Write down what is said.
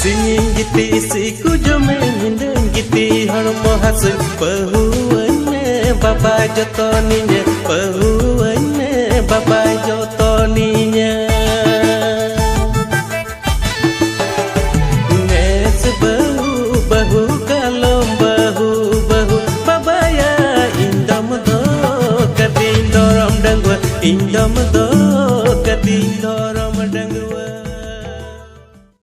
Singing giti si ku jomen hindeng giti hormo hasil pahuane baba jotoninya pahuane baba jotoninya nes bahu kalom bahu baba ya indom do kadin dorom dangwa indom